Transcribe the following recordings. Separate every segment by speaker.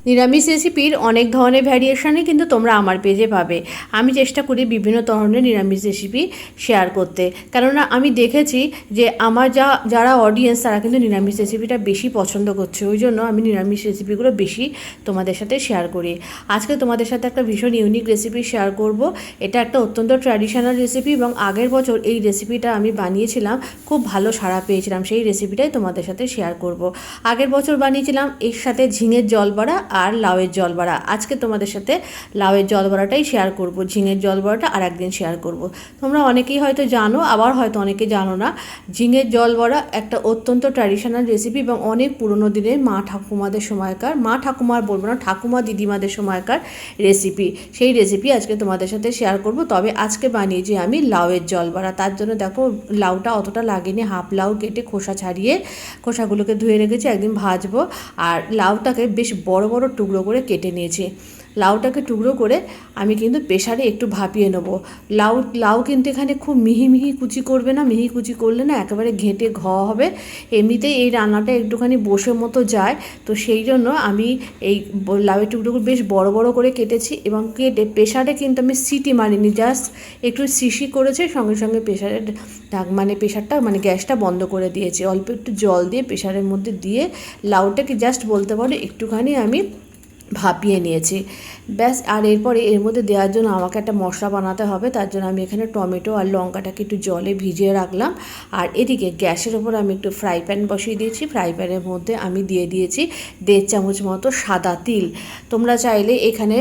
Speaker 1: নিরামিষ রেসিপির অনেক ধরনের ভ্যারিয়েশনই কিন্তু তোমরা আমার পেজে পাবে। আমি চেষ্টা করি বিভিন্ন ধরনের নিরামিষ রেসিপি শেয়ার করতে, কেননা আমি দেখেছি যে আমার যারা অডিয়েন্স তারা কিন্তু নিরামিষ রেসিপিটা বেশি পছন্দ করছে, ওই জন্য আমি নিরামিষ রেসিপিগুলো বেশি তোমাদের সাথে শেয়ার করি। আজকে তোমাদের সাথে একটা ভীষণ ইউনিক রেসিপি শেয়ার করব। এটা একটা অত্যন্ত ট্র্যাডিশনাল রেসিপি এবং আগের বছর এই রেসিপিটা আমি বানিয়েছিলাম, খুব ভালো সাড়া পেয়েছিলাম। সেই রেসিপিটাই তোমাদের সাথে শেয়ার করব। আগের বছর বানিয়েছিলাম এর সাথে ঝিঙের জল বড়া আর লাউয়ের জল বড়া। আজকে তোমাদের সাথে লাউয়ের জল বড়াটাই শেয়ার করব, ঝিঙের জল বড়াটা আর একদিন শেয়ার করব। তোমরা অনেকেই হয়তো জানো, আবার হয়তো অনেকে জানো না। ঝিঙের জল বড়া একটা অত্যন্ত ট্র্যাডিশনাল রেসিপি এবং অনেক পুরনো দিনের মা ঠাকুমাদের সময়কার, মা ঠাকুমার বলবো না, ঠাকুমা দিদিমাদের সময়কার রেসিপি। সেই রেসিপি আজকে তোমাদের সাথে শেয়ার করব। তবে আজকে বানিয়েছি আমি লাউয়ের জল বড়া। তার জন্য দেখো লাউটা অতটা লাগেনি, হাফ লাউ কেটে খোসা ছাড়িয়ে খোসাগুলোকে ধুয়ে রেখেছি, একদিন ভাজবো। আর লাউটাকে বেশ বড় বড় টুকরো করে কেটে নিয়েছি। লাউটাকে টুকরো করে আমি কিন্তু প্রেসারে একটু ভাপিয়ে নেবো। লাউ কিন্তু এখানে খুব মিহি মিহি কুচি করবে না, মিহি কুচি করলে না একেবারে ঘেঁটে হবে। এমনিতেই এই রান্নাটা একটুখানি বসে মতো যায়, তো সেই জন্য আমি এই লাউয়ের টুকরোগুলো বেশ বড় বড় করে কেটেছি এবং কেটে প্রেসারে কিন্তু আমি সিটি মারিনি, জাস্ট একটু সিসি করেছে, সঙ্গে সঙ্গে প্রেসারের প্রেসারটা গ্যাসটা বন্ধ করে দিয়েছি। অল্প একটু জল দিয়ে প্রেসারের মধ্যে দিয়ে লাউটাকে জাস্ট বলতে পারো একটুখানি আমি ভাপিয়ে নিয়েছি, ব্যাস। আর এরপরে এর মধ্যে দেওয়ার জন্য আমাকে একটা মশলা বানাতে হবে। তার জন্য আমি এখানে টমেটো আর লঙ্কাটাকে একটু জলে ভিজিয়ে রাখলাম। আর এদিকে গ্যাসের ওপর আমি একটু ফ্রাই প্যান বসিয়ে দিয়েছি। ফ্রাই প্যানের মধ্যে আমি দিয়ে দিয়েছি 1.5 চামচ মতো সাদা তিল। তোমরা চাইলে এখানে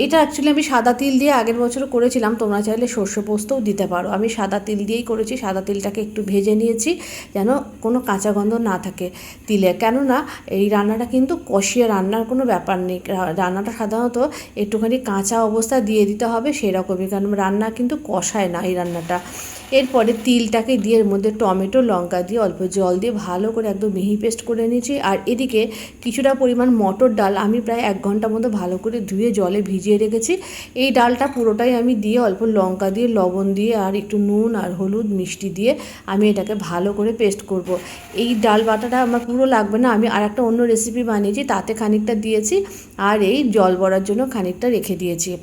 Speaker 1: এটা অ্যাকচুয়ালি আমি সাদা তিল দিয়ে আগের বছর করেছিলাম, তোমরা চাইলে সর্ষে পোস্তও দিতে পারো। আমি সাদা তিল দিয়েই করেছি। সাদা তিলটাকে একটু ভেজে নিয়েছি যেন কোনো কাঁচা গন্ধ না থাকে তিলে, কেননা এই রান্নাটা কিন্তু কষিয়ে রান্নার কোনো ব্যাপার নেই। রান্নাটা সাধারণত একটুখানি কাঁচা অবস্থা দিয়ে দিতে হবে, সেরকমই, কারণ রান্না কিন্তু কষায় না এই রান্নাটা। এরপরে তিলটাকে দিয়ে এর মধ্যে টমেটো লঙ্কা দিয়ে অল্প জল দিয়ে ভালো করে একদম মিহি পেস্ট করে নিয়েছি। আর এদিকে কিছুটা পরিমাণ মটর ডাল আমি প্রায় 1 ঘন্টা মতো ভালো করে ধুয়ে জলে ভিজিয়ে রেখেছি। এই ডালটা পুরোটাই আমি দিয়ে অল্প লঙ্কা দিয়ে লবণ দিয়ে আর একটু নুন আর হলুদ মিষ্টি দিয়ে আমি এটাকে ভালো করে পেস্ট করব। এই ডাল বাটাটা আমার পুরো লাগবে না, আমি আর একটা অন্য রেসিপি বানিয়েছি তাতে খানিকটা দিয়েছি আর এই জল বড়ার জন্য খানিকটা রেখে দিয়েছি।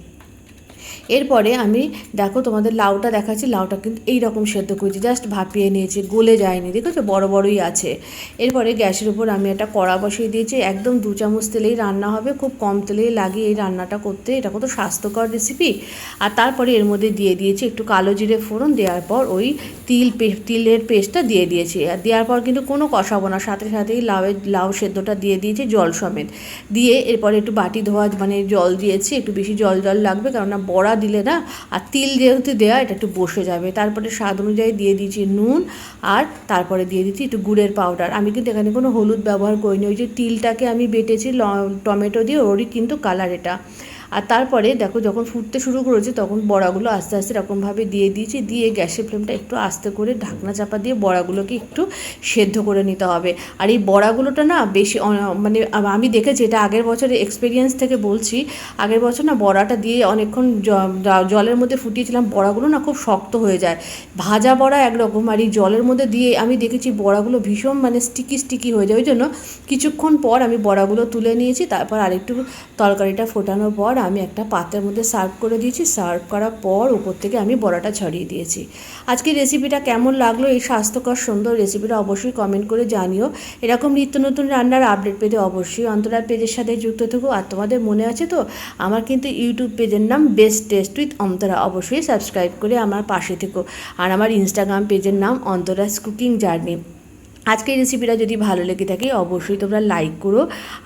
Speaker 1: এরপরে আমি দেখো তোমাদের লাউটা দেখাচ্ছি। লাউটা কিন্তু এইরকম সেদ্ধ করেছি, জাস্ট ভাপিয়ে নিয়েছি, গলে যায়নি, দেখেছো বড় বড়ই আছে। এরপরে গ্যাসের উপর আমি একটা কড়া বসিয়ে দিয়েছি। একদম 2 চামচ তেলেই রান্না হবে, খুব কম তেলেই লাগে এই রান্নাটা করতে। এটা কত স্বাস্থ্যকর রেসিপি। আর তারপরে এর মধ্যে দিয়ে দিয়েছি একটু কালো জিরে ফোড়ন। দেওয়ার পর ওই তিলের পেস্টটা দিয়ে দিয়েছি। আর দেওয়ার পর কিন্তু কোনো কষাবো না, সাথে সাথেই লাউ সেদ্ধটা দিয়ে দিয়েছি জল সমেত। দিয়ে এরপরে একটু বাটি ধোয়া জল দিয়েছি, একটু বেশি জল লাগবে, কেননা বড়া দিলে না আর তিল যেহেতু দেওয়া এটা একটু বসে যাবে। তারপরে স্বাদ অনুযায়ী দিয়ে দিয়েছি নুন আর তারপরে দিয়ে দিচ্ছি একটু গুড়ের পাউডার। আমি কিন্তু এখানে কোনো হলুদ ব্যবহার করিনি, ওই যে তিলটাকে আমি বেটেছি টমেটো দিয়ে, ওরই কিন্তু কালার এটা। আর তারপরে দেখো যখন ফুটতে শুরু করেছে তখন বড়াগুলো আস্তে আস্তে এরকমভাবে দিয়ে দিয়েছি। দিয়ে গ্যাসের ফ্লেমটা একটু আস্তে করে ঢাকনা চাপা দিয়ে বড়াগুলোকে একটু সেদ্ধ করে নিতে হবে। আর এই বড়াগুলোটা না বেশি আমি দেখেছি, এটা আগের বছরের এক্সপিরিয়েন্স থেকে বলছি, আগের বছর না বড়াটা দিয়ে অনেকক্ষণ জলের মধ্যে ফুটিয়েছিলাম, বড়াগুলো না খুব শক্ত হয়ে যায়। ভাজা বড়া একরকম, আর এই জলের মধ্যে দিয়ে আমি দেখেছি বড়াগুলো ভীষণ স্টিকি হয়ে যায়। ওই জন্য কিছুক্ষণ পর আমি বড়াগুলো তুলে নিয়েছি। তারপর আরেকটু তরকারিটা ফোটানোর পর আমি একটা পাত্রের মধ্যে সার্ভ করে দিয়েছি। সার্ভ করার পর উপর থেকে আমি বড়াটা ছড়িয়ে দিয়েছি। আজকে রেসিপিটা কেমন লাগলো, এই স্বাস্থ্যকর সুন্দর রেসিপিটা অবশ্যই কমেন্ট করে জানিও। এরকম নিত্য নতুন রান্নার আপডেট পেতে অবশ্যই অন্তরার পেজের সাথে যুক্ত থেকো। আর তোমাদের মনে আছে তো, আমার কিন্তু ইউটিউব পেজের নাম বেস্ট টেস্ট উইথ অন্তরা, অবশ্যই সাবস্ক্রাইব করে আমার পাশে থেকো। আর আমার ইনস্টাগ্রাম পেজের নাম অন্তরাস কুকিং জার্নি। আজকের রেসিপিটা যদি ভালো লেগে থাকে অবশ্যই তোমরা লাইক করো,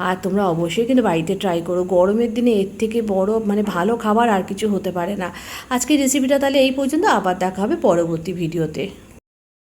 Speaker 1: আর তোমরা অবশ্যই কিন্তু বাড়িতে ট্রাই করো। গরমের দিনে এর থেকে বড় ভালো খাবার আর কিছু হতে পারে না। আজকের রেসিপিটা তাহলে এই পর্যন্ত, আবার দেখা হবে পরবর্তী ভিডিওতে।